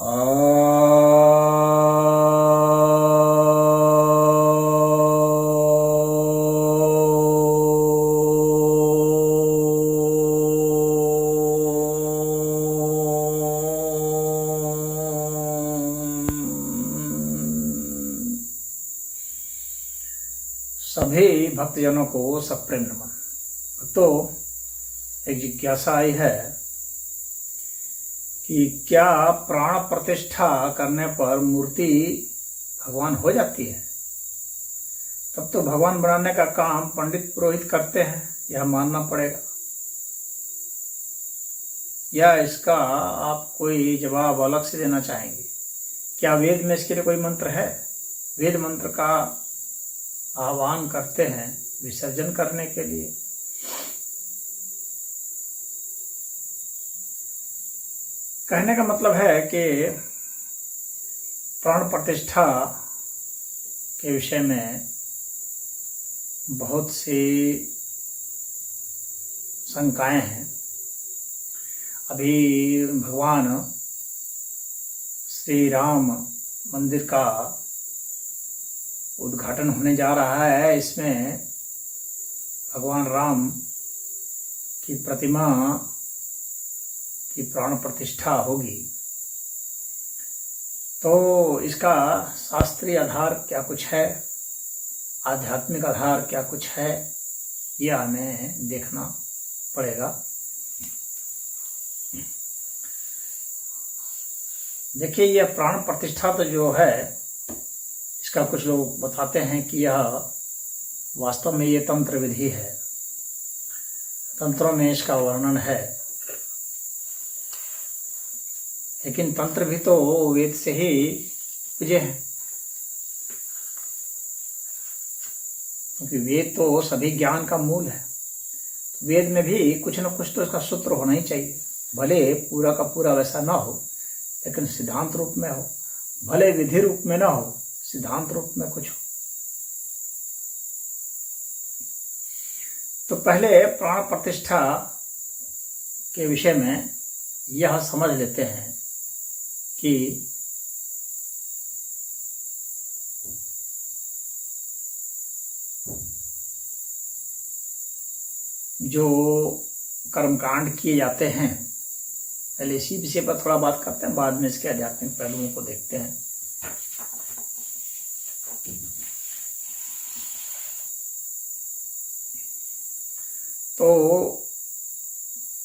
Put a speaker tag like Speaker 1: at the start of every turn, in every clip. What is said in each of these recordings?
Speaker 1: सभी भक्तजनों को सप्रेम नमन। भक्तों, एक जिज्ञासा आई है कि क्या प्राण प्रतिष्ठा करने पर मूर्ति भगवान हो जाती है? तब तो भगवान बनाने का काम पंडित पुरोहित करते हैं, यह मानना पड़ेगा। या इसका आप कोई जवाब अलग से देना चाहेंगे? क्या वेद में इसके लिए कोई मंत्र है? वेद मंत्र का आह्वान करते हैं विसर्जन करने के लिए। कहने का मतलब है कि प्राण प्रतिष्ठा के विषय में बहुत सी शंकाएं हैं। अभी भगवान श्री राम मंदिर का उद्घाटन होने जा रहा है। इसमें भगवान राम की प्रतिमा की प्राण प्रतिष्ठा होगी। तो इसका शास्त्रीय आधार क्या कुछ है, आध्यात्मिक आधार क्या कुछ है, यह हमें देखना पड़ेगा। देखिए, यह प्राण प्रतिष्ठा तो जो है, इसका कुछ लोग बताते हैं कि यह वास्तव में ये तंत्र विधि है। तंत्रों में इसका वर्णन है, लेकिन तंत्र भी तो वेद से ही उपजे हैं, क्योंकि वेद तो सभी ज्ञान का मूल है। वेद में भी कुछ न कुछ तो इसका सूत्र होना ही चाहिए। भले पूरा का पूरा वैसा ना हो, लेकिन सिद्धांत रूप में हो। भले विधि रूप में ना हो, सिद्धांत रूप में कुछ हो। तो पहले प्राण प्रतिष्ठा के विषय में यह समझ लेते हैं कि जो कर्मकांड किए जाते हैं, पहले इसी विषय पर थोड़ा बात करते हैं, बाद में इसके आध्यात्मिक पहलुओं को देखते हैं। तो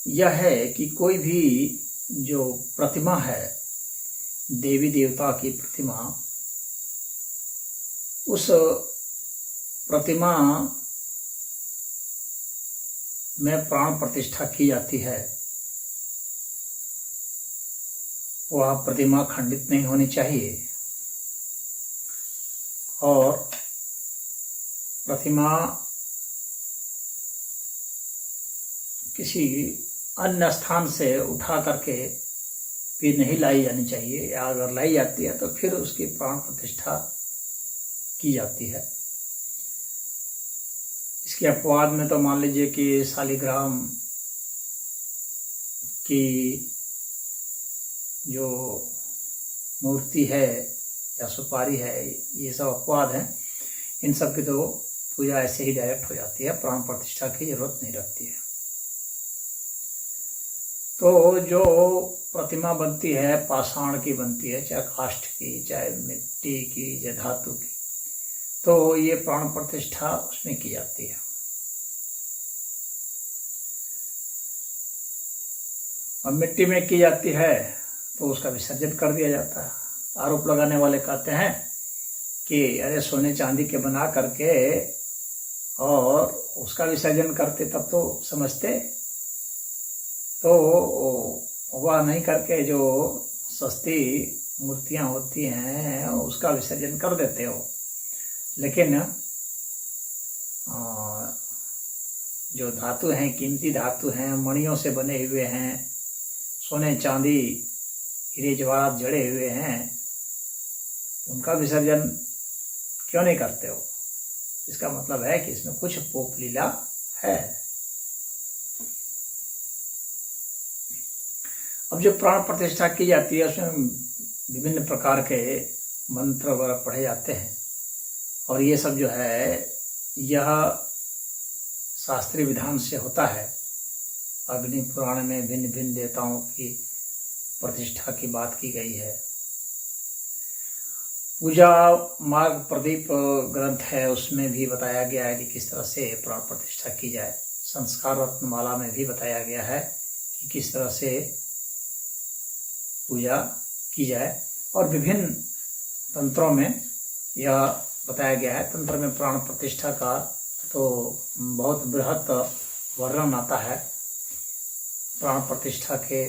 Speaker 1: यह है कि कोई भी जो प्रतिमा है, देवी देवता की प्रतिमा, उस प्रतिमा में प्राण प्रतिष्ठा की जाती है। वह प्रतिमा खंडित नहीं होनी चाहिए और प्रतिमा किसी अन्य स्थान से उठा करके भी नहीं लाई जानी चाहिए, या अगर लाई जाती है तो फिर उसकी प्राण प्रतिष्ठा की जाती है। इसके अपवाद में तो मान लीजिए कि शालिग्राम की जो मूर्ति है या सुपारी है, ये सब अपवाद हैं। इन सब की तो पूजा ऐसे ही डायरेक्ट हो जाती है, प्राण प्रतिष्ठा की जरूरत नहीं रहती है। तो जो प्रतिमा बनती है, पाषाण की बनती है, चाहे काष्ठ की, चाहे मिट्टी की, चाहे धातु की, तो ये प्राण प्रतिष्ठा उसमें की जाती है। अब मिट्टी में की जाती है तो उसका विसर्जन कर दिया जाता है। आरोप लगाने वाले कहते हैं कि अरे सोने चांदी के बना करके और उसका विसर्जन करते तब तो समझते, तो वह नहीं करके जो सस्ती मूर्तियां होती हैं उसका विसर्जन कर देते हो। लेकिन जो धातु हैं, कीमती धातु हैं, मणियों से बने हुए हैं, सोने चांदी हीरे जवाहरात जड़े हुए हैं, उनका विसर्जन क्यों नहीं करते हो? इसका मतलब है कि इसमें कुछ पोप लीला है। अब जो प्राण प्रतिष्ठा की जाती है उसमें विभिन्न प्रकार के मंत्र वगैरह पढ़े जाते हैं, और ये सब जो है यह शास्त्रीय विधान से होता है। अग्नि पुराण में भिन्न भिन्न देवताओं की प्रतिष्ठा की बात की गई है। पूजा मार्ग प्रदीप ग्रंथ है, उसमें भी बताया गया है कि किस तरह से प्राण प्रतिष्ठा की जाए। संस्कार रत्नमाला में भी बताया गया है कि किस तरह से पूजा की जाए, और विभिन्न तंत्रों में यह बताया गया है। तंत्र में प्राण प्रतिष्ठा का तो बहुत बृहत वर्णन आता है। प्राण प्रतिष्ठा के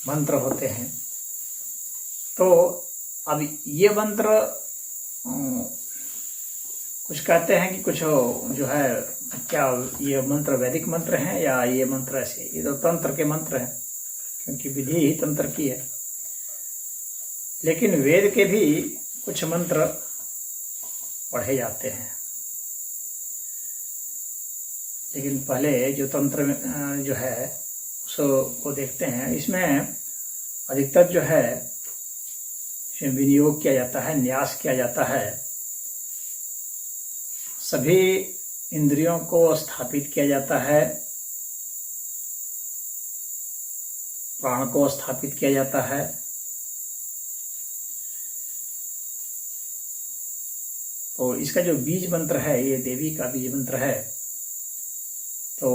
Speaker 1: मंत्र होते हैं। तो अब ये मंत्र कुछ कहते हैं कि कुछ जो है, क्या ये मंत्र वैदिक मंत्र हैं या ये मंत्र ऐसे, ये तो तंत्र के मंत्र हैं, क्योंकि विधि ही तंत्र की है। लेकिन वेद के भी कुछ मंत्र पढ़े जाते हैं। लेकिन पहले जो तंत्र जो है उसको देखते हैं। इसमें अधिकतर जो है विनियोग किया जाता है, न्यास किया जाता है। सभी इंद्रियों को स्थापित किया जाता है, प्राण को स्थापित किया जाता है। तो इसका जो बीज मंत्र है, ये देवी का बीज मंत्र है। तो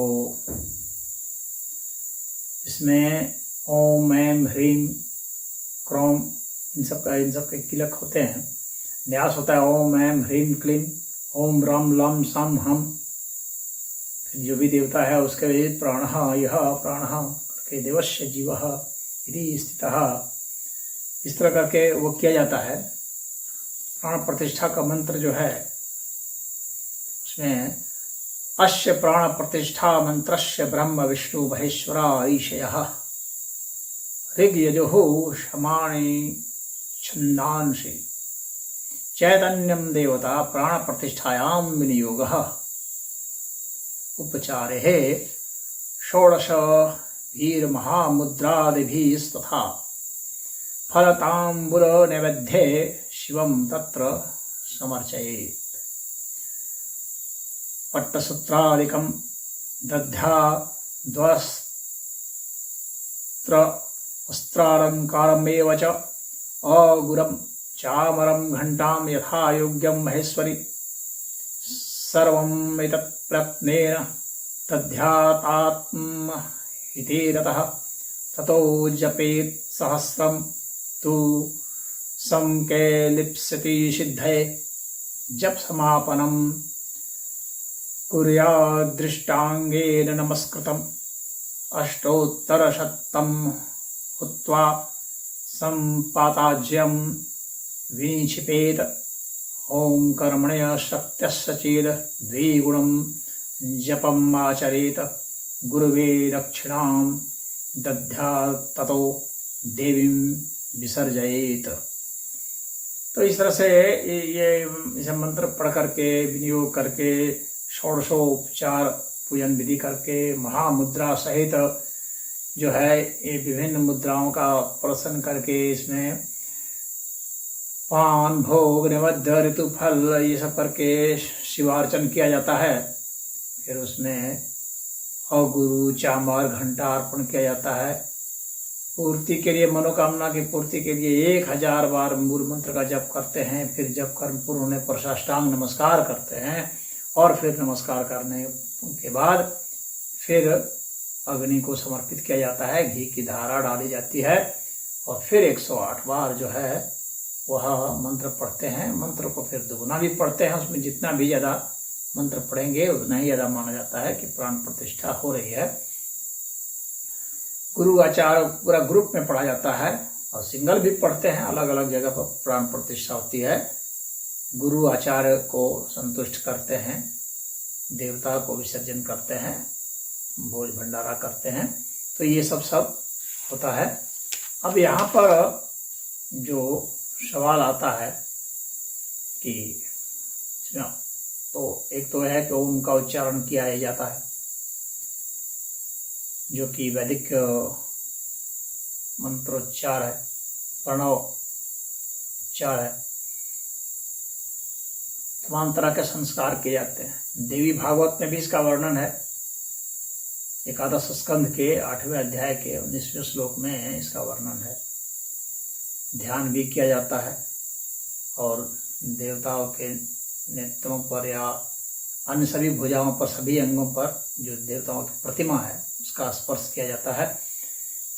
Speaker 1: इसमें ओम ऐम ह्रीम क्रोम इन सब के किलक होते हैं। न्यास होता है ओम ऐम ह्रीम क्लीम ओम रम लम सम हम। जो भी देवता है उसके प्राण यह प्राण करके देवस्य जीव यदि स्थित, इस तरह करके वो किया जाता है। प्राण प्रतिष्ठा का मंत्र जो है उसमें अस्य प्राण प्रतिष्ठा मंत्रस्य ब्रह्म विष्णु महेश्वरा ईशयः ऋग यजुः शमानि छंदांसि चैतन्यम देवता प्राण प्रतिष्ठायां विनियोगः उपचारे षोडश वीर महामुद्रादिभिस्तथा फलतांबूल नैवेद्ये शिवं तत्र समर्चयेत्। पट्टसूत्रादिकं दध्या वस्त्रालंकारमेव च अगुरं चामरं घंटां यथा योग्यं महेश्वरी सर्वं एतत् प्रयत्नेन दध्यातात्म हितेरतः ततो जपेत् सहस्रं तु संकेलिप्स्यति सिद्धये जप समापनं कुर्याद्दृष्टांगेन नमस्कृतम् अष्टोत्तरशतं हुत्वा संपाताज्यं विनिक्षिपेत। ओम कर्मण्य शक्त्यस्य चेद द्विगुणं जपम् आचरेत गुरुवे दक्षिणां दद्यात् ततो देवीं विसर्जयेत। तो इस तरह से ये मंत्र पढ़ करके विनियोग करके षोडशोपचार पूजन विधि करके महामुद्रा सहित जो है ये विभिन्न मुद्राओं का प्रदर्शन करके इसमें पान भोग नैवेद्य ऋतुफल ये सब करके शिवार्चन किया जाता है। फिर उसमें अगुरु चामर घंटा अर्पण किया जाता है। पूर्ति के लिए, मनोकामना की पूर्ति के लिए 1000 बार मूल मंत्र का जप करते हैं। फिर जप कर्म पूर्ण होने पर साष्टांग नमस्कार करते हैं, और फिर नमस्कार करने के बाद फिर अग्नि को समर्पित किया जाता है। घी की धारा डाली जाती है और फिर 108 बार जो है वह मंत्र पढ़ते हैं। मंत्र को फिर दुगुना भी पढ़ते हैं। उसमें जितना भी ज़्यादा मंत्र पढ़ेंगे उतना ही ज़्यादा माना जाता है कि प्राण प्रतिष्ठा हो रही है। गुरु आचार्य पूरा ग्रुप में पढ़ा जाता है और सिंगल भी पढ़ते हैं। अलग अलग जगह पर प्राण प्रतिष्ठा होती है। गुरु आचार्य को संतुष्ट करते हैं, देवता को विसर्जन करते हैं, भोज भंडारा करते हैं। तो ये सब होता है। अब यहाँ पर जो सवाल आता है कि तो एक तो है कि ओम का उच्चारण किया जाता है, जो कि वैदिक मंत्रोच्चार है, प्रणवोच्चार है, तमाम तरह के संस्कार किए जाते हैं। देवी भागवत में भी इसका वर्णन है, एकादश स्कंध के 8वें अध्याय के 19वें श्लोक में इसका वर्णन है। ध्यान भी किया जाता है और देवताओं के नेत्रों पर या अन्य सभी भुजाओं पर, सभी अंगों पर जो देवताओं की प्रतिमा है उसका स्पर्श किया जाता है।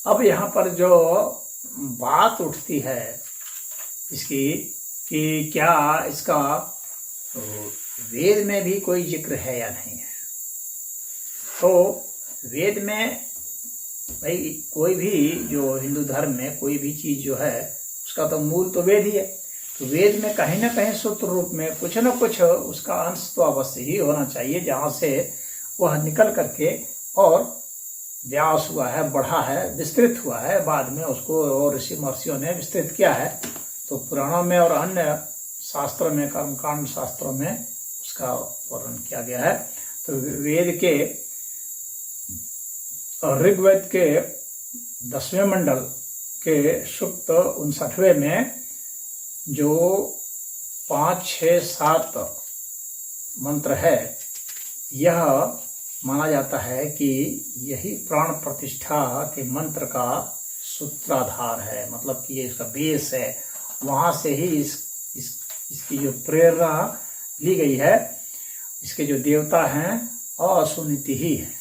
Speaker 1: अब यहाँ पर जो बात उठती है इसकी कि क्या इसका वेद में भी कोई जिक्र है या नहीं है। तो वेद में भाई कोई भी जो हिंदू धर्म में कोई भी चीज जो है उसका तो मूल तो वेद ही है। तो वेद में कहीं ना कहीं सूत्र रूप में कुछ न कुछ उसका अंश तो अवश्य ही होना चाहिए, जहाँ से वह निकल करके और व्यास हुआ है, बढ़ा है, विस्तृत हुआ है। बाद में उसको और ऋषि महर्षियों ने विस्तृत किया है। तो पुराणों में और अन्य शास्त्रों में, कर्मकांड शास्त्रों में उसका वर्णन किया गया है। तो वेद के ऋग्वेद के 10वें मंडल के सूक्त 59वें में जो 5, 6, 7 मंत्र है, यह माना जाता है कि यही प्राण प्रतिष्ठा के मंत्र का सूत्राधार है, मतलब कि ये इसका बेस है। वहां से ही इसकी जो प्रेरणा ली गई है। इसके जो देवता हैं असुनीति ही है।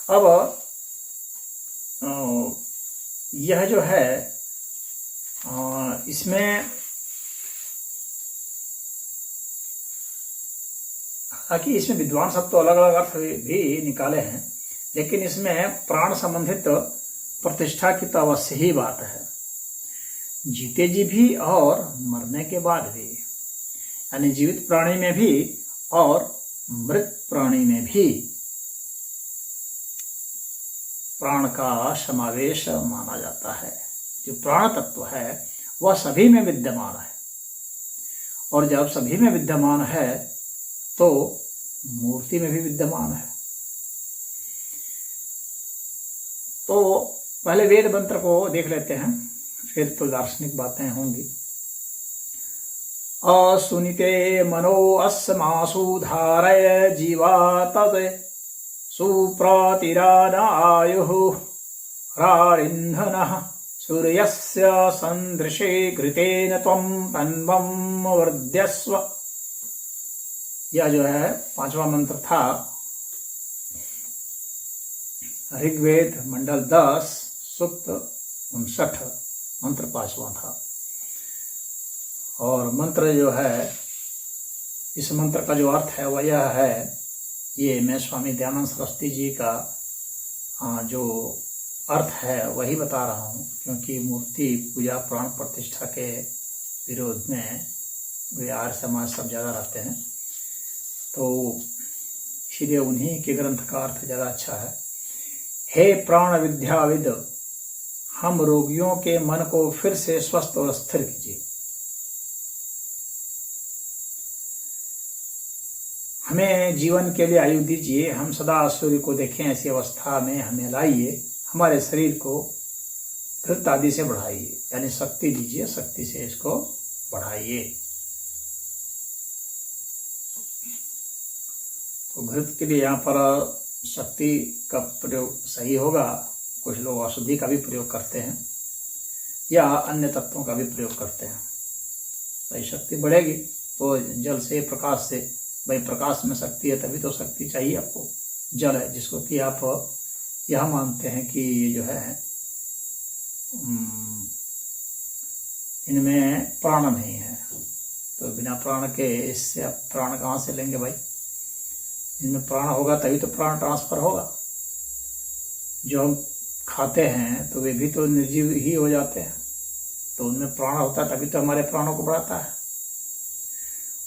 Speaker 1: अब यह जो है इसमें हालांकि इसमें विद्वान सब तो अलग अलग अर्थ भी निकाले हैं, लेकिन इसमें प्राण संबंधित प्रतिष्ठा की तो अवश्य ही बात है। जीते जी भी और मरने के बाद भी, यानी जीवित प्राणी में भी और मृत प्राणी में भी प्राण का समावेश माना जाता है। जो प्राण तत्व है वह सभी में विद्यमान है, और जब सभी में विद्यमान है तो मूर्ति में भी विद्यमान है। तो पहले वेद मंत्र को देख लेते हैं, फिर तो दार्शनिक बातें होंगी। असुनिते मनो अस्मासु धारय जीवातते सुप्रतिरादायुः रारिन्धनः सूर्यस्य सन्दृशे घृतेन त्वं तन्वं वर्ध्यस्व। यह जो है 5वां मंत्र था, ऋग्वेद मंडल 10 सूक्त 59, मंत्र 5वां था। और मंत्र जो है, इस मंत्र का जो अर्थ है वह यह है, ये मैं स्वामी दयानंद सरस्वती जी का जो अर्थ है वही बता रहा हूँ, क्योंकि मूर्ति पूजा प्राण प्रतिष्ठा के विरोध में वे आर्य समाज सब ज़्यादा रहते हैं। तो इसलिए उन्हीं के ग्रंथ का अर्थ ज़्यादा अच्छा है। हे प्राण विद्याविद, हम रोगियों के मन को फिर से स्वस्थ और स्थिर कीजिए। हमें जीवन के लिए आयु दीजिए, हम सदा सूर्य को देखें ऐसी अवस्था में हमें लाइए। हमारे शरीर को घृत आदि से बढ़ाइए, यानी शक्ति दीजिए, शक्ति से इसको बढ़ाइए। तो घृत के लिए यहाँ पर शक्ति का प्रयोग सही होगा। कुछ लोग औषधि का भी प्रयोग करते हैं या अन्य तत्वों का भी प्रयोग करते हैं। भाई शक्ति बढ़ेगी तो जल से, प्रकाश से, भाई प्रकाश में शक्ति है तभी तो शक्ति चाहिए आपको। जल है जिसको कि आप यह मानते हैं कि ये जो है इनमें प्राण नहीं है, तो बिना प्राण के इससे आप प्राण कहाँ से लेंगे भाई। इनमें प्राण होगा तभी तो प्राण ट्रांसफर होगा। जो हम खाते हैं तो वे भी तो निर्जीव ही हो जाते हैं, तो उनमें प्राण होता है तभी तो हमारे प्राणों को बढ़ाता है।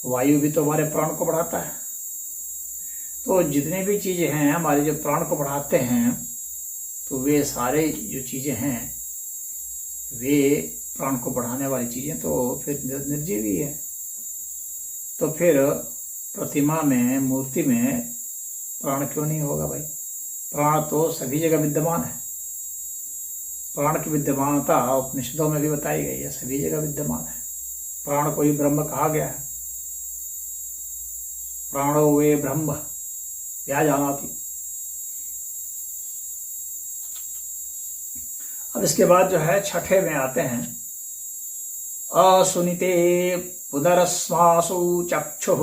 Speaker 1: वायु भी तो हमारे प्राण को बढ़ाता है। तो जितने भी चीज़ें हैं हमारे जो प्राण को बढ़ाते हैं, तो वे सारे जो चीज़ें हैं वे प्राण को बढ़ाने वाली चीज़ें तो फिर निर्जीव ही है। तो फिर प्रतिमा में, मूर्ति में प्राण क्यों नहीं होगा भाई। प्राण तो सभी जगह विद्यमान है। प्राण की विद्यमानता उपनिषदों में भी बताई गई है, सभी जगह विद्यमान है। प्राण को ही ब्रह्म कहा गया है। प्राणो वे ब्रह्म या जानाति। अब इसके बाद जो है छठे में आते हैं, असुनिते पुनरस्मासु चक्षुः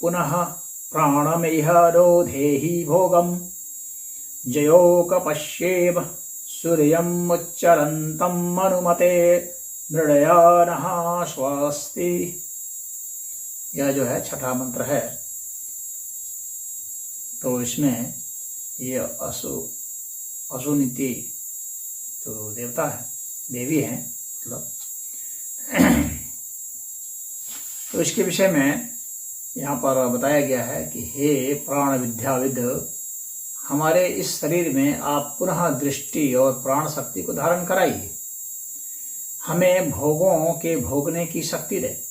Speaker 1: पुनः प्राणमिह रोधेहि भोगम जयोक पश्येम सूर्यम् उच्चरन्तम् अनुमते मृडयानः स्वस्ति। यह जो है छठा मंत्र है। तो इसमें ये असुनीति तो देवता है, देवी है मतलब। तो इसके विषय में यहाँ पर बताया गया है कि हे प्राण विद्याविद, हमारे इस शरीर में आप पुनः दृष्टि और प्राण शक्ति को धारण कराइए। हमें भोगों के भोगने की शक्ति दे।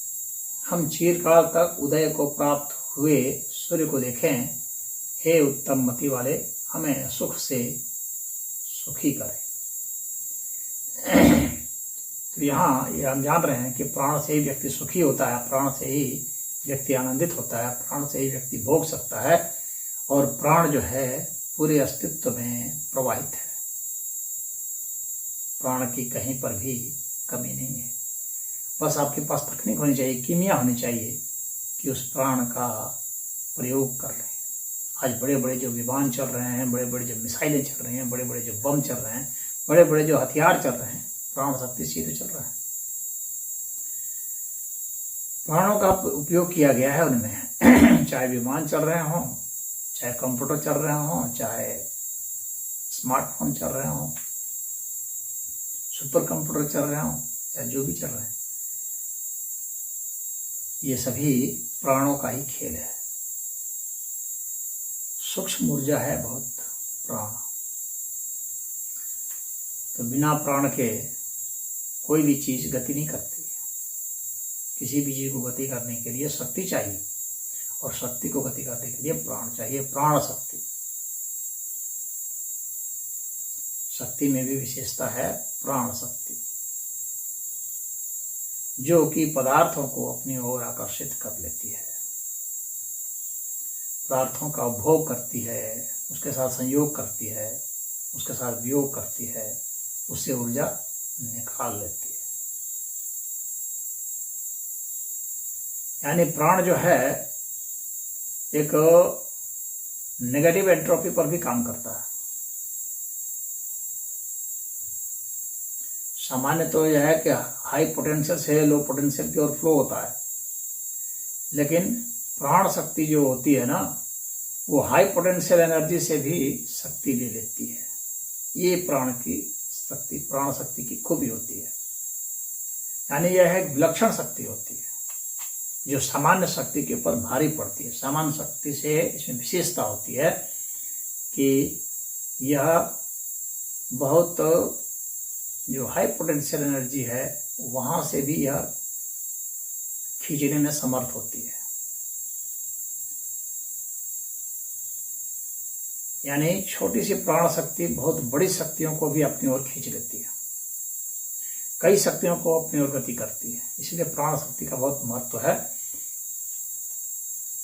Speaker 1: हम चिरकाल तक उदय को प्राप्त हुए सूर्य को देखें। हे उत्तम मति वाले, हमें सुख से सुखी करें। तो यहाँ ये हम जान रहे हैं कि प्राण से ही व्यक्ति सुखी होता है, प्राण से ही व्यक्ति आनंदित होता है, प्राण से ही व्यक्ति भोग सकता है, और प्राण जो है पूरे अस्तित्व में प्रवाहित है। प्राण की कहीं पर भी कमी नहीं है। बस आपके पास तकनीक होनी चाहिए, कीमिया होनी चाहिए कि उस प्राण का प्रयोग कर लें। आज बड़े बड़े जो विमान चल रहे हैं, बड़े बड़े जो मिसाइलें चल रही हैं, बड़े बड़े जो बम चल रहे हैं, बड़े बड़े जो हथियार चल रहे हैं, प्राण शक्ति से तो चल रहा है। प्राणों का उपयोग किया गया है उनमें। चाहे विमान चल रहे हों, चाहे कंप्यूटर चल रहे हों, चाहे स्मार्टफोन चल रहे हों, सुपर कंप्यूटर चल रहे हों, चाहे जो भी चल रहे हैं, ये सभी प्राणों का ही खेल है। सूक्ष्म ऊर्जा है बहुत प्राण। तो बिना प्राण के कोई भी चीज गति नहीं करती है। किसी भी चीज को गति करने के लिए शक्ति चाहिए, और शक्ति को गति करने के लिए प्राण चाहिए, प्राण शक्ति। शक्ति में भी विशेषता है प्राण शक्ति, जो कि पदार्थों को अपनी ओर आकर्षित कर लेती है, पदार्थों का उपभोग करती है, उसके साथ संयोग करती है, उसके साथ वियोग करती है, उससे ऊर्जा निकाल लेती है। यानी प्राण जो है एक नेगेटिव एंट्रोपी पर भी काम करता है। सामान्य तो यह है कि हाई पोटेंशियल से लो पोटेंशियल की ओर फ्लो होता है, लेकिन प्राण शक्ति जो होती है ना, वो हाई पोटेंशियल एनर्जी से भी शक्ति ले लेती है। ये प्राण की शक्ति, प्राण शक्ति की खूबी होती है। यानी यह एक विलक्षण शक्ति होती है, जो सामान्य शक्ति के ऊपर भारी पड़ती है। सामान्य शक्ति से इसमें विशेषता होती है कि यह बहुत जो हाई पोटेंशियल एनर्जी है वहां से भी यह खींचने में समर्थ होती है। यानी छोटी सी प्राण शक्ति बहुत बड़ी शक्तियों को भी अपनी ओर खींच लेती है, कई शक्तियों को अपनी ओर गति करती है। इसलिए प्राण शक्ति का बहुत महत्व है।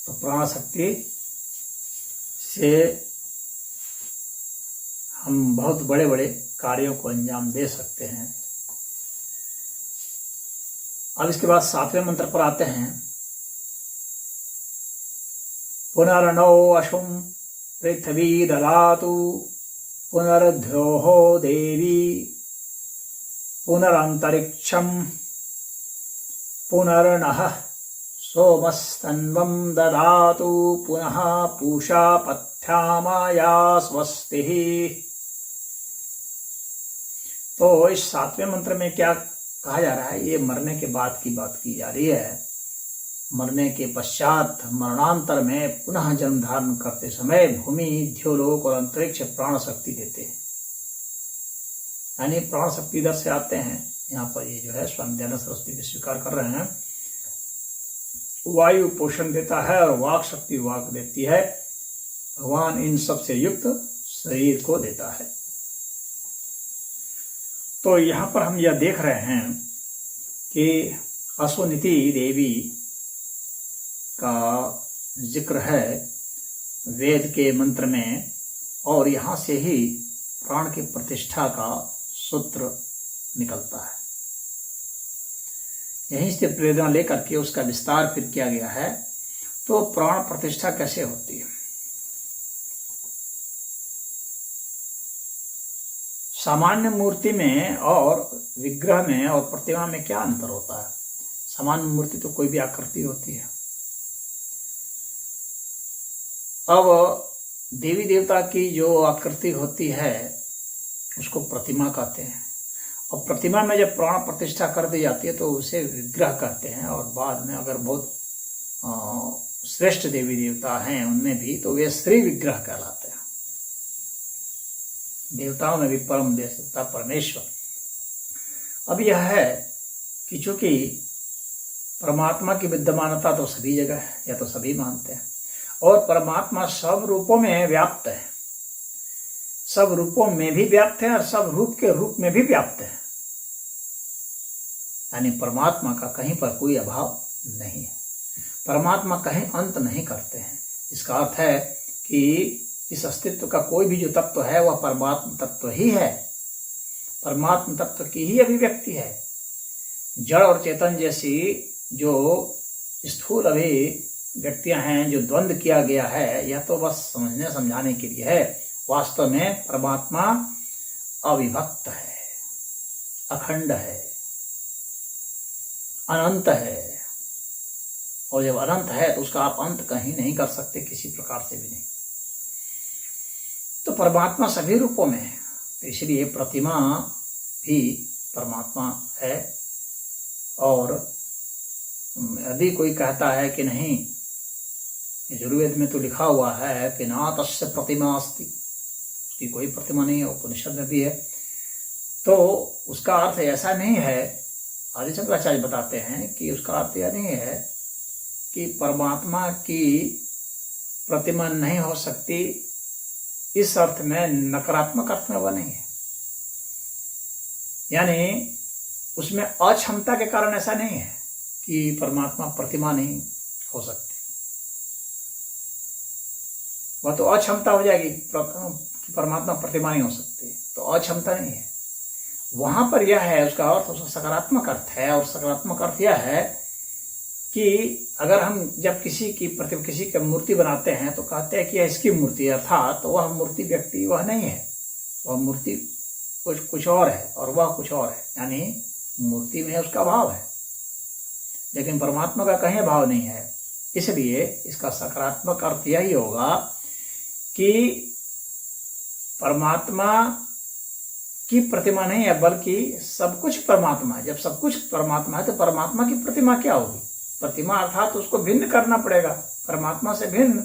Speaker 1: तो प्राण शक्ति से हम बहुत बड़े बड़े कार्यों को अंजाम दे सकते हैं। अब इसके बाद 7वें मंत्र पर आते हैं। पुनर्नो अशुम पृथ्वी ददातु पुनर्द्रोहो देवी पुनरंतरिक्षम पुनर्नः सोमस्तन्वं ददातु पुनः पूषा पथ्यामाया स्वस्तिः। तो इस 7वें मंत्र में क्या कहा जा रहा है? ये मरने के बाद की बात की जा रही है। मरने के पश्चात मरणांतर में पुनः जन्म धारण करते समय भूमि, ध्योलोक और अंतरिक्ष प्राण शक्ति देते हैं। यानी प्राण शक्ति इधर से आते हैं। यहाँ पर ये जो है स्वामी दयानंद सरस्वती भी स्वीकार कर रहे हैं। वायु पोषण देता है और वाक शक्ति वाक देती है। भगवान इन सब से युक्त शरीर को देता है। तो यहाँ पर हम यह देख रहे हैं कि अश्वनीति देवी का जिक्र है वेद के मंत्र में, और यहाँ से ही प्राण की प्रतिष्ठा का सूत्र निकलता है। यहीं से प्रेरणा लेकर के उसका विस्तार फिर किया गया है। तो प्राण प्रतिष्ठा कैसे होती है? सामान्य मूर्ति में और विग्रह में और प्रतिमा में क्या अंतर होता है? सामान्य मूर्ति तो कोई भी आकृति होती है। अब देवी देवता की जो आकृति होती है उसको प्रतिमा कहते हैं, और प्रतिमा में जब प्राण प्रतिष्ठा कर दी जाती है तो उसे विग्रह कहते हैं। और बाद में अगर बहुत श्रेष्ठ देवी देवता हैं उनमें भी, तो वे श्री विग्रह कहलाते हैं। देवताओं में भी परम देवता परमेश्वर। अब यह है कि चूंकि परमात्मा की विद्यमानता तो सभी जगह है, या तो सभी मानते हैं, और परमात्मा सब रूपों में व्याप्त है, सब रूपों में भी व्याप्त है और सब रूप के रूप में भी व्याप्त है। यानी परमात्मा का कहीं पर कोई अभाव नहीं है, परमात्मा कहीं अंत नहीं करते हैं। इसका अर्थ है कि इस अस्तित्व का कोई भी जो तत्व है वह परमात्मा तत्व ही है, परमात्मा तत्व की ही अभिव्यक्ति है। जड़ और चेतन जैसी जो स्थूल अभिव्यक्तियां हैं, जो द्वंद्व किया गया है, यह तो बस समझने समझाने के लिए है। वास्तव में परमात्मा अविभक्त है, अखंड है, अनंत है। और जब अनंत है तो उसका आप अंत कहीं नहीं कर सकते, किसी प्रकार से भी नहीं। तो परमात्मा सभी रूपों में है, तो इसलिए प्रतिमा भी परमात्मा है। और यदि कोई कहता है कि नहीं, यजुर्वेद में तो लिखा हुआ है कि ना तस्य प्रतिमा अस्ति, उसकी कोई प्रतिमा नहीं है, उपनिषद में भी है, तो उसका अर्थ ऐसा नहीं है। आदि शंकराचार्य बताते हैं कि उसका अर्थ यह नहीं है कि परमात्मा की प्रतिमा नहीं हो सकती, इस अर्थ में, नकारात्मक अर्थ में वह नहीं है। यानी उसमें अक्षमता के कारण ऐसा नहीं है कि परमात्मा प्रतिमा नहीं हो सकती। वह तो अक्षमता हो जाएगी कि परमात्मा प्रतिमा नहीं हो सकती, तो अक्षमता नहीं है। वहां पर यह है, उसका अर्थ, उसका सकारात्मक अर्थ है। और सकारात्मक अर्थ यह है कि अगर हम जब किसी की मूर्ति बनाते हैं तो कहते हैं कि इसकी मूर्ति है, अर्थात तो वह मूर्ति व्यक्ति वह नहीं है, वह मूर्ति कुछ और है और वह कुछ और है। यानी मूर्ति में उसका भाव है, लेकिन परमात्मा का कहीं भाव नहीं है। इसलिए इसका सकारात्मक अर्थ यही होगा कि परमात्मा की प्रतिमा नहीं है, बल्कि सब कुछ परमात्मा है। जब सब कुछ परमात्मा है तो परमात्मा की प्रतिमा क्या होगी? प्रतिमा अर्थात उसको भिन्न करना पड़ेगा, परमात्मा से भिन्न।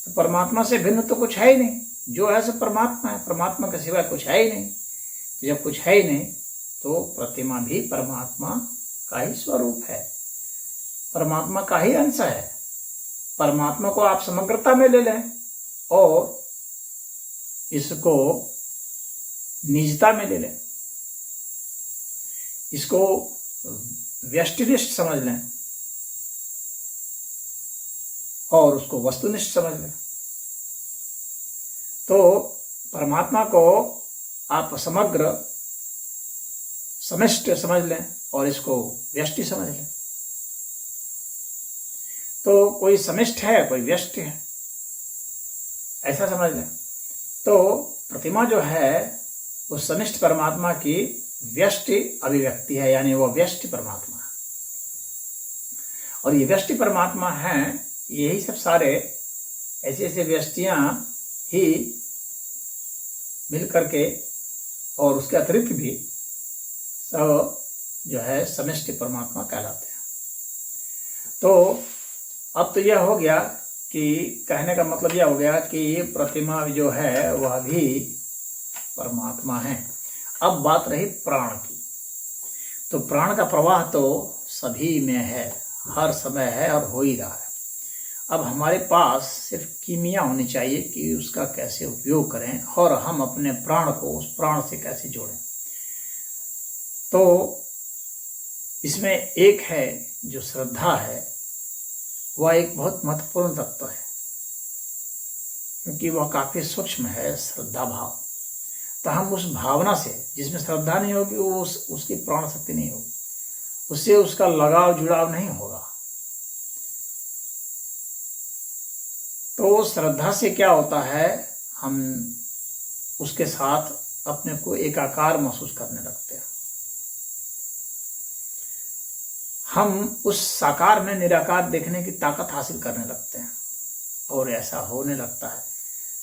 Speaker 1: तो परमात्मा से भिन्न तो कुछ है ही नहीं, जो है सो परमात्मा है, परमात्मा के सिवाय कुछ है ही नहीं। तो जब कुछ है ही नहीं तो प्रतिमा भी परमात्मा का ही स्वरूप है, परमात्मा का ही अंश है। परमात्मा को आप समग्रता में ले लें और इसको निजता में ले लें, इसको व्यष्टिनिष्ठ समझ लें और उसको वस्तुनिष्ठ समझ लें, तो परमात्मा को आप समग्र समिष्ट समझ लें और इसको व्यष्टि समझ लें। तो कोई समिष्ट है, कोई व्यष्टि है, ऐसा समझ लें। तो प्रतिमा जो है वो समिष्ट परमात्मा की व्यष्टि अभिव्यक्ति है, यानी वो व्यष्टि परमात्मा है। और ये व्यष्टि परमात्मा है, यही सब सारे ऐसे ऐसे व्यष्टियां ही मिल करके और उसके अतिरिक्त भी सब जो है समिष्टि परमात्मा कहलाते हैं। तो अब तो यह हो गया कि कहने का मतलब यह हो गया कि ये प्रतिमा जो है वह भी परमात्मा है। अब बात रही प्राण की, तो प्राण का प्रवाह तो सभी में है, हर समय है और हो ही रहा है। अब हमारे पास सिर्फ कीमिया होनी चाहिए कि उसका कैसे उपयोग करें और हम अपने प्राण को उस प्राण से कैसे जोड़ें। तो इसमें एक है जो श्रद्धा है, वह एक बहुत महत्वपूर्ण तत्व है, क्योंकि वह काफी सूक्ष्म है, श्रद्धा भाव। तो हम उस भावना से, जिसमें श्रद्धा नहीं होगी वो उसकी प्राण शक्ति नहीं होगी, उससे उसका लगाव जुड़ाव नहीं होगा। तो श्रद्धा से क्या होता है, हम उसके साथ अपने को एकाकार महसूस करने लगते हैं। हम उस साकार में निराकार देखने की ताकत हासिल करने लगते हैं, और ऐसा होने लगता है।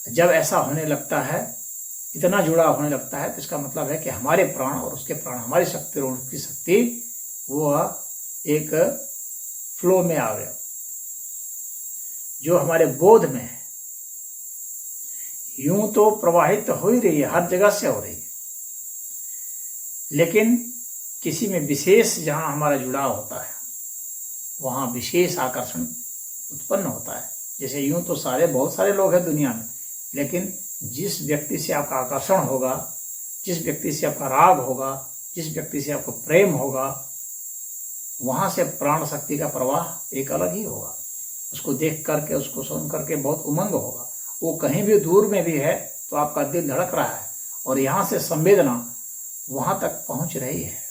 Speaker 1: जब ऐसा होने लगता है, इतना जुड़ाव होने लगता है, तो इसका मतलब है कि हमारे प्राण और उसके प्राण, हमारी शक्ति और उसकी शक्ति, वो एक फ्लो में आ गया, जो हमारे बोध में है। यूं तो प्रवाहित हो ही रही है, हर जगह से हो रही है, लेकिन किसी में विशेष जहां हमारा जुड़ाव होता है, वहां विशेष आकर्षण उत्पन्न होता है। जैसे यूं तो बहुत सारे लोग हैं दुनिया में, लेकिन जिस व्यक्ति से आपका आकर्षण होगा, जिस व्यक्ति से आपका राग होगा, जिस व्यक्ति से आपको प्रेम होगा, वहां से प्राण शक्ति का प्रवाह एक अलग ही होगा। उसको देख करके, उसको सुन करके बहुत उमंग होगा। वो कहीं भी दूर में भी है तो आपका दिल धड़क रहा है, और यहां से संवेदना वहां तक पहुंच रही है।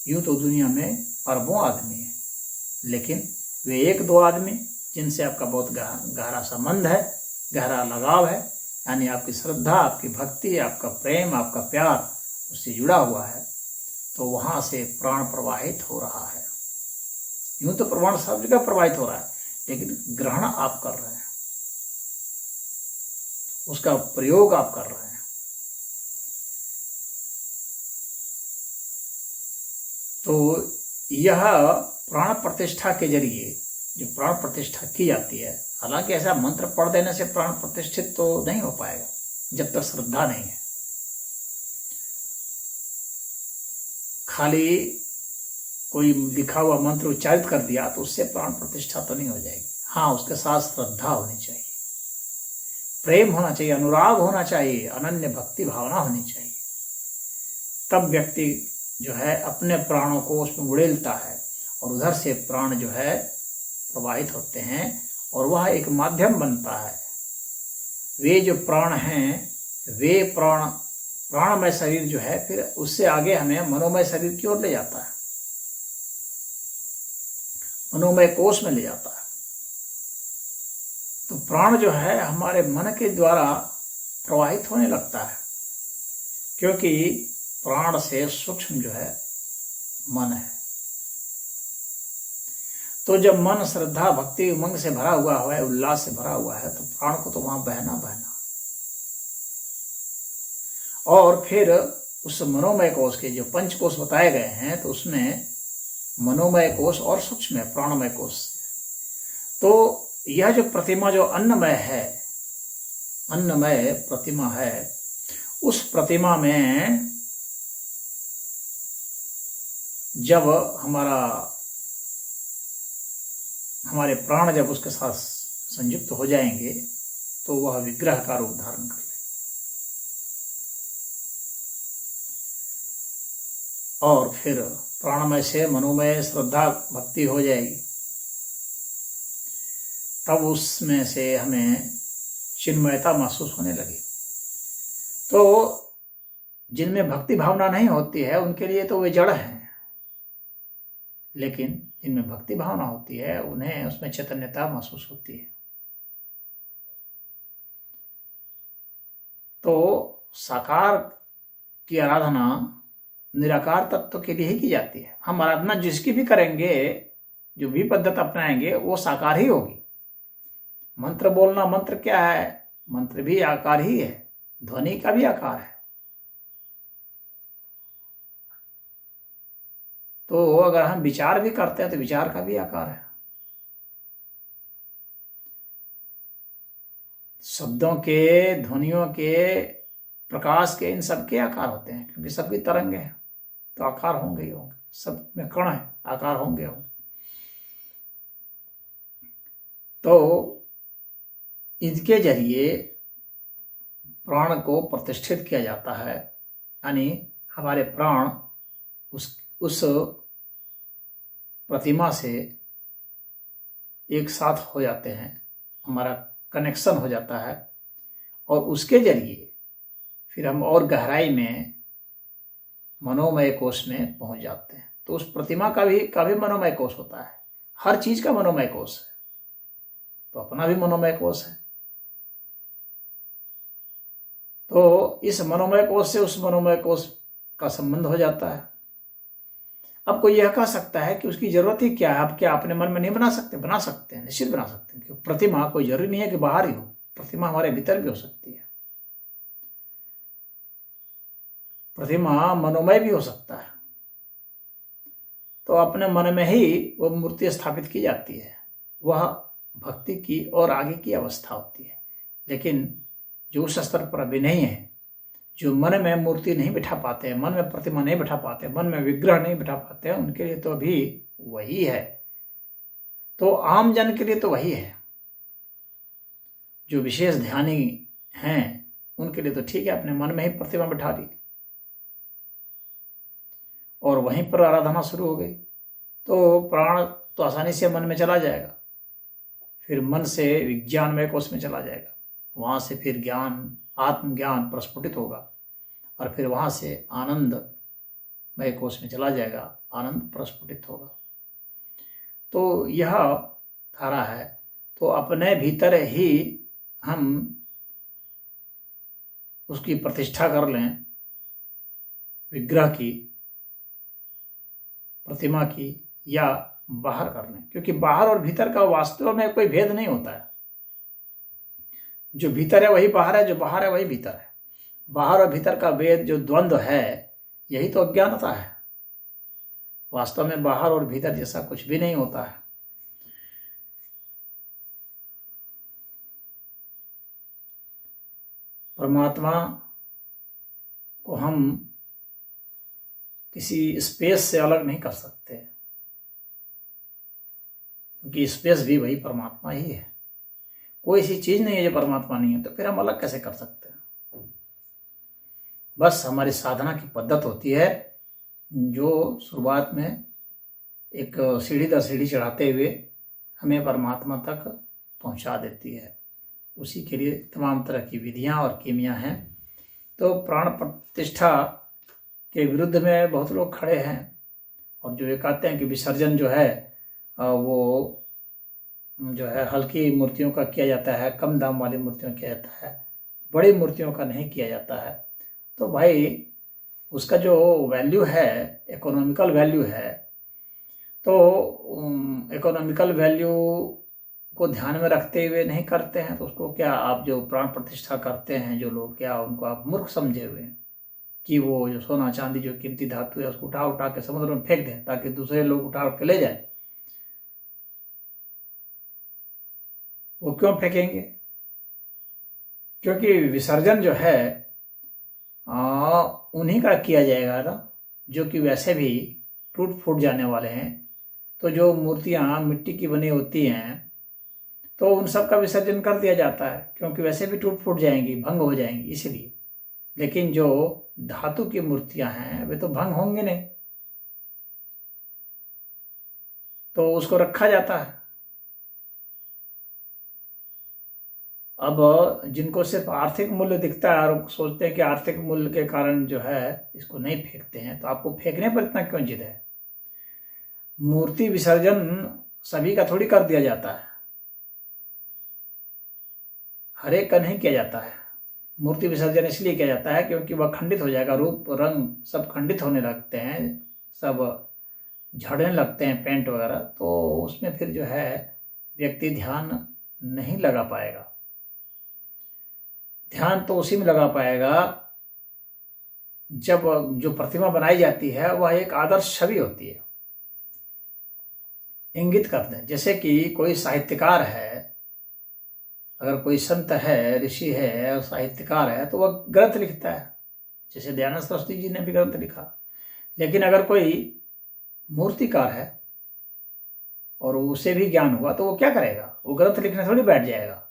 Speaker 1: यूं तो दुनिया में अरबों आदमी है, लेकिन वे एक दो आदमी जिनसे आपका बहुत गहरा संबंध है, गहरा लगाव है, यानी आपकी श्रद्धा, आपकी भक्ति, आपका प्रेम, आपका प्यार उससे जुड़ा हुआ है, तो वहां से प्राण प्रवाहित हो रहा है। यूं तो प्राण सब जगह प्रवाहित हो रहा है, लेकिन ग्रहण आप कर रहे हैं, उसका प्रयोग आप कर रहे हैं। तो यह प्राण प्रतिष्ठा के जरिए जो प्राण प्रतिष्ठा की जाती है, हालांकि ऐसा मंत्र पढ़ देने से प्राण प्रतिष्ठित तो नहीं हो पाएगा जब तक श्रद्धा नहीं है। खाली कोई लिखा हुआ मंत्र उच्चारित कर दिया तो उससे प्राण प्रतिष्ठा तो नहीं हो जाएगी। हाँ, उसके साथ श्रद्धा होनी चाहिए, प्रेम होना चाहिए, अनुराग होना चाहिए, अनन्य भक्ति भावना होनी चाहिए। तब व्यक्ति जो है अपने प्राणों को उसमें उड़ेलता है, और उधर से प्राण जो है प्रवाहित होते हैं, और वह एक माध्यम बनता है। वे जो प्राण हैं, वे प्राणमय शरीर जो है, फिर उससे आगे हमें मनोमय शरीर की ओर ले जाता है, मनोमय कोश में ले जाता है। तो प्राण जो है हमारे मन के द्वारा प्रवाहित होने लगता है, क्योंकि प्राण से सूक्ष्म जो है मन है। तो जब मन श्रद्धा भक्ति उमंग से भरा हुआ है, उल्लास से भरा हुआ है, तो प्राण को तो वहां बहना। और फिर उस मनोमय कोश के जो पंच कोश बताए गए हैं, तो उसमें मनोमय कोश और सूक्ष्म है प्राणमय कोश। तो यह जो प्रतिमा जो अन्नमय प्रतिमा है, उस प्रतिमा में जब हमारे प्राण जब उसके साथ संयुक्त हो जाएंगे, तो वह विग्रह का रूप धारण कर लेगा, और फिर प्राणमय से मनोमय श्रद्धा भक्ति हो जाएगी। तब उसमें से हमें चिन्मयता महसूस होने लगी। तो जिनमें भक्ति भावना नहीं होती है उनके लिए तो वे जड़ हैं, लेकिन जिनमें भक्ति भावना होती है उन्हें उसमें चैतन्यता महसूस होती है। तो साकार की आराधना निराकार तत्व के लिए ही की जाती है। हम आराधना जिसकी भी करेंगे, जो भी पद्धत अपनाएंगे, वो साकार ही होगी। मंत्र बोलना, मंत्र क्या है? मंत्र भी आकार ही है, ध्वनि का भी आकार है। तो अगर हम विचार भी करते हैं तो विचार का भी आकार है। शब्दों के, ध्वनियों के, प्रकाश के, इन सब के आकार होते हैं, क्योंकि सबकी तरंगे हैं, तो आकार होंगे ही होंगे। सब में कण है, आकार होंगे। तो इनके जरिए प्राण को प्रतिष्ठित किया जाता है, यानी हमारे प्राण उस प्रतिमा से एक साथ हो जाते हैं, हमारा कनेक्शन हो जाता है, और उसके जरिए फिर हम और गहराई में मनोमय कोश में पहुंच जाते हैं। तो उस प्रतिमा का भी मनोमय कोश होता है, हर चीज का मनोमय कोश है, तो अपना भी मनोमय कोश है। तो इस मनोमय कोश से उस मनोमय कोश का संबंध हो जाता है। अब कोई यह कह सकता है कि उसकी जरूरत ही क्या है, आप क्या अपने मन में नहीं बना सकते? बना सकते हैं, निश्चित बना सकते हैं। क्योंकि प्रतिमा कोई जरूरी नहीं है कि बाहर ही हो, प्रतिमा हमारे भीतर भी हो सकती है। प्रतिमा मनोमय भी हो सकता है। तो अपने मन में ही वो मूर्ति स्थापित की जाती है, वह भक्ति की और आगे की अवस्था होती है। लेकिन जो उस स्तर पर अभी नहीं है, जो मन में मूर्ति नहीं बिठा पाते हैं, मन में प्रतिमा नहीं बिठा पाते, मन में विग्रह नहीं बिठा पाते हैं, उनके लिए तो अभी वही है। तो आम जन के लिए तो वही है। जो विशेष ध्यानी हैं उनके लिए तो ठीक है, अपने मन में ही प्रतिमा बिठा ली और वहीं पर आराधना शुरू हो गई, तो प्राण तो आसानी से मन में चला जाएगा, फिर मन से विज्ञानमय कोश में चला जाएगा, वहां से फिर ज्ञान, आत्मज्ञान प्रस्फुटित होगा, और फिर वहां से आनंदमय कोश में चला जाएगा, आनंद प्रस्फुटित होगा। तो यह धारा है। तो अपने भीतर ही हम उसकी प्रतिष्ठा कर लें, विग्रह की, प्रतिमा की, या बाहर कर लें, क्योंकि बाहर और भीतर का वास्तव में कोई भेद नहीं होता है। जो भीतर है वही बाहर है, जो बाहर है वही भीतर है। बाहर और भीतर का भेद, जो द्वंद्व है, यही तो अज्ञानता है। वास्तव में बाहर और भीतर जैसा कुछ भी नहीं होता है। परमात्मा को हम किसी स्पेस से अलग नहीं कर सकते, क्योंकि स्पेस भी वही परमात्मा ही है। कोई ऐसी चीज नहीं है जो परमात्मा नहीं है, तो फिर हम अलग कैसे कर सकते हैं? बस हमारी साधना की पद्धत होती है, जो शुरुआत में एक सीढ़ी दर सीढ़ी चढ़ाते हुए हमें परमात्मा तक पहुंचा देती है। उसी के लिए तमाम तरह की विधियां और कीमियां हैं। तो प्राण प्रतिष्ठा के विरुद्ध में बहुत लोग खड़े हैं, और जो ये कहते हैं कि विसर्जन जो है वो जो है हल्की मूर्तियों का किया जाता है, कम दाम वाली मूर्तियों का किया जाता है, बड़ी मूर्तियों का नहीं किया जाता है। तो भाई उसका जो वैल्यू है, इकोनॉमिकल वैल्यू है, तो इकोनॉमिकल वैल्यू को ध्यान में रखते हुए नहीं करते हैं, तो उसको क्या आप जो प्राण प्रतिष्ठा करते हैं जो लोग, क्या उनको आप मूर्ख समझे हुए हैं कि वो जो सोना चांदी जो कीमती धातु है उसको उठा उठा के समुद्र में फेंक दें ताकि दूसरे लोग उठा के ले जाए? वो क्यों फेंकेंगे? क्योंकि विसर्जन जो है उन्हीं का किया जाएगा ना, जो कि वैसे भी टूट फूट जाने वाले हैं। तो जो मूर्तियां मिट्टी की बनी होती हैं तो उन सब का विसर्जन कर दिया जाता है, क्योंकि वैसे भी टूट फूट जाएंगी, भंग हो जाएंगी, इसलिए। लेकिन जो धातु की मूर्तियां हैं वे तो भंग होंगे नहीं, तो उसको रखा जाता है। अब जिनको सिर्फ आर्थिक मूल्य दिखता है और सोचते हैं कि आर्थिक मूल्य के कारण जो है इसको नहीं फेंकते हैं, तो आपको फेंकने पर इतना क्यों जिद है? मूर्ति विसर्जन सभी का थोड़ी कर दिया जाता है, हर एक का नहीं किया जाता है। मूर्ति विसर्जन इसलिए किया जाता है क्योंकि वह खंडित हो जाएगा, रूप रंग सब खंडित होने लगते हैं, सब झड़ने लगते हैं, पेंट वगैरह, तो उसमें फिर जो है व्यक्ति ध्यान नहीं लगा पाएगा। ध्यान तो उसी में लगा पाएगा जब जो प्रतिमा बनाई जाती है वह एक आदर्श छवि होती है, इंगित करते हैं। जैसे कि कोई साहित्यकार है, अगर कोई संत है, ऋषि है और साहित्यकार है, तो वह ग्रंथ लिखता है, जैसे दयानंद सरस्वती जी ने भी ग्रंथ लिखा। लेकिन अगर कोई मूर्तिकार है और उसे भी ज्ञान हुआ, तो वो क्या करेगा? वो ग्रंथ लिखने थोड़ी बैठ जाएगा,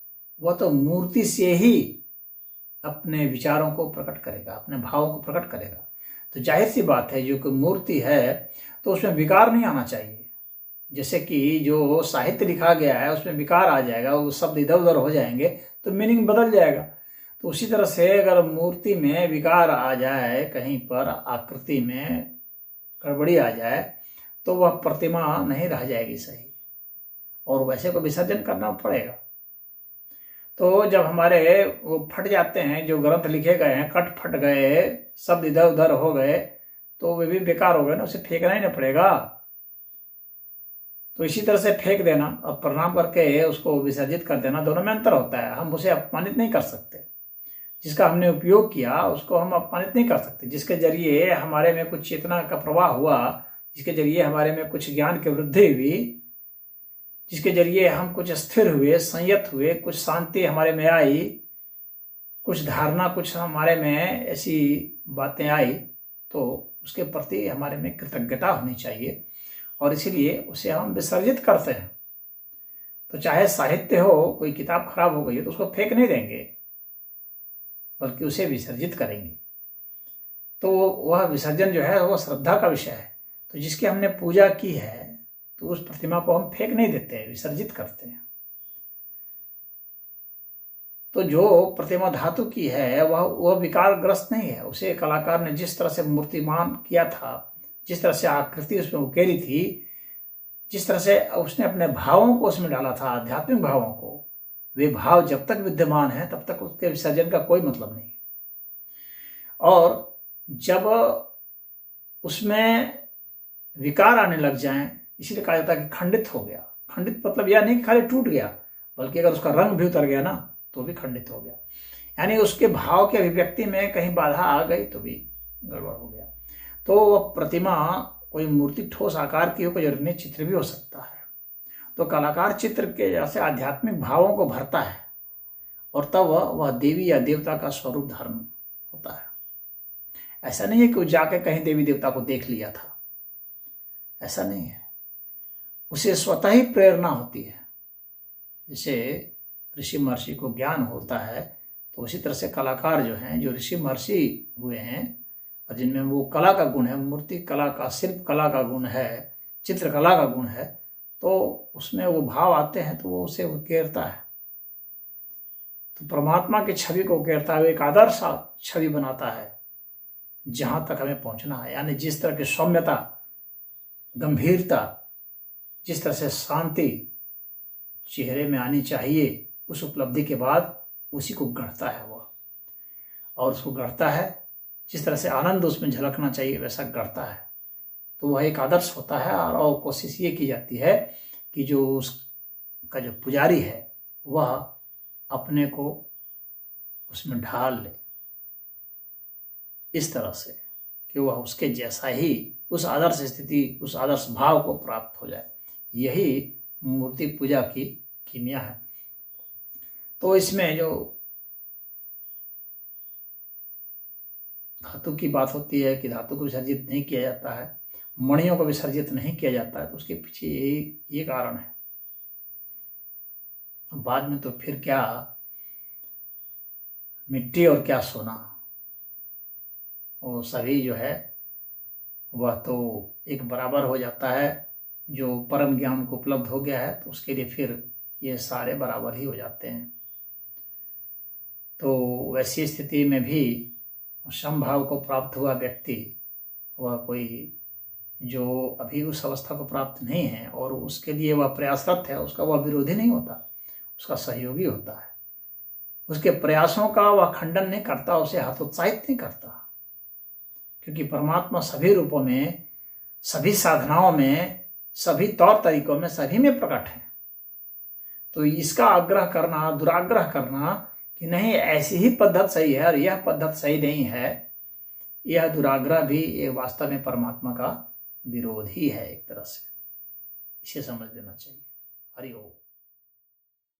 Speaker 1: वह तो मूर्ति से ही अपने विचारों को प्रकट करेगा, अपने भावों को प्रकट करेगा। तो जाहिर सी बात है जो कोई मूर्ति है तो उसमें विकार नहीं आना चाहिए। जैसे कि जो साहित्य लिखा गया है उसमें विकार आ जाएगा, वो शब्द इधर उधर हो जाएंगे तो मीनिंग बदल जाएगा। तो उसी तरह से अगर मूर्ति में विकार आ जाए, कहीं पर आकृति में गड़बड़ी आ जाए, तो वह प्रतिमा नहीं रह जाएगी सही, और वैसे को विसर्जन करना पड़ेगा। तो जब हमारे वो फट जाते हैं, जो ग्रंथ लिखे गए हैं कट फट गए, शब्द इधर उधर हो गए, तो वे भी बेकार हो गए ना, उसे फेंकना ही ना पड़ेगा। तो इसी तरह से फेंक देना और प्रणाम करके उसको विसर्जित कर देना, दोनों में अंतर होता है। हम उसे अपमानित नहीं कर सकते, जिसका हमने उपयोग किया उसको हम अपमानित नहीं कर सकते। जिसके जरिए हमारे में कुछ चेतना का प्रवाह हुआ, जिसके जरिए हमारे में कुछ ज्ञान की वृद्धि हुई, जिसके जरिए हम कुछ स्थिर हुए, संयत हुए, कुछ शांति हमारे में आई, कुछ धारणा, कुछ हमारे में ऐसी बातें आई, तो उसके प्रति हमारे में कृतज्ञता होनी चाहिए, और इसीलिए उसे हम विसर्जित करते हैं। तो चाहे साहित्य हो, कोई किताब खराब हो गई है तो उसको फेंक नहीं देंगे, बल्कि उसे विसर्जित करेंगे। तो वह विसर्जन जो है वह श्रद्धा का विषय है। तो जिसकी हमने पूजा की है तो उस प्रतिमा को हम फेंक नहीं देते, विसर्जित करते हैं। तो जो प्रतिमा धातु की है वह विकारग्रस्त नहीं है। उसे कलाकार ने जिस तरह से मूर्तिमान किया था, जिस तरह से आकृति उसमें उकेरी थी, जिस तरह से उसने अपने भावों को उसमें डाला था, आध्यात्मिक भावों को, वे भाव जब तक विद्यमान है तब तक उसके विसर्जन का कोई मतलब नहीं। और जब उसमें विकार आने लग जाएं, इसीलिए कहा जाता है कि खंडित हो गया। खंडित मतलब यह नहीं कि खाली टूट गया, बल्कि अगर उसका रंग भी उतर गया ना तो भी खंडित हो गया, यानी उसके भाव के अभिव्यक्ति में कहीं बाधा आ गई तो भी गड़बड़ हो गया। तो वह प्रतिमा कोई मूर्ति ठोस आकार की हो, कोई जरूरी नहीं, चित्र भी हो सकता है। तो कलाकार चित्र के जैसे आध्यात्मिक भावों को भरता है, और तब वह देवी या देवता का स्वरूप धारण होता है। ऐसा नहीं है कि वो जाके कहीं देवी देवता को देख लिया था, ऐसा नहीं है। उसे स्वतः ही प्रेरणा होती है। जैसे ऋषि महर्षि को ज्ञान होता है, तो उसी तरह से कलाकार जो हैं, जो ऋषि महर्षि हुए हैं और जिनमें वो कला का गुण है, मूर्ति कला का, शिल्प कला का गुण है, चित्रकला का गुण है, तो उसमें वो भाव आते हैं तो वो उसे उकेरता है। तो परमात्मा की छवि को उकेरता है, एक आदर्श छवि बनाता है जहां तक हमें पहुंचना है। यानी जिस तरह की सौम्यता, गंभीरता, जिस तरह से शांति चेहरे में आनी चाहिए, उस उपलब्धि के बाद उसी को गढ़ता है वह, और उसको गढ़ता है जिस तरह से आनंद उसमें झलकना चाहिए वैसा गढ़ता है। तो वह एक आदर्श होता है, और कोशिश ये की जाती है कि जो उसका जो पुजारी है वह अपने को उसमें ढाल ले, इस तरह से कि वह उसके जैसा ही, उस आदर्श स्थिति, उस आदर्श भाव को प्राप्त हो जाए। यही मूर्ति पूजा की कीमिया है। तो इसमें जो धातु की बात होती है कि धातु को विसर्जित नहीं किया जाता है, मणियों को विसर्जित नहीं किया जाता है, तो उसके पीछे ये कारण है। बाद में तो फिर क्या मिट्टी और क्या सोना, वो सभी जो है वह तो एक बराबर हो जाता है। जो परम ज्ञान को उपलब्ध हो गया है तो उसके लिए फिर ये सारे बराबर ही हो जाते हैं। तो वैसी स्थिति में भी समभाव को प्राप्त हुआ व्यक्ति, वह कोई जो अभी उस अवस्था को प्राप्त नहीं है और उसके लिए वह प्रयासरत है, उसका वह विरोधी नहीं होता, उसका सहयोगी होता है। उसके प्रयासों का वह खंडन नहीं करता, उसे हतोत्साहित नहीं करता, क्योंकि परमात्मा सभी रूपों में, सभी साधनाओं में, सभी तौर तरीकों में, सभी में प्रकट है। तो इसका आग्रह करना, दुराग्रह करना कि नहीं ऐसी ही पद्धत सही है और यह पद्धत सही नहीं है, यह दुराग्रह भी ये वास्तव में परमात्मा का विरोध ही है एक तरह से। इसे समझ लेना चाहिए। हरि ओम।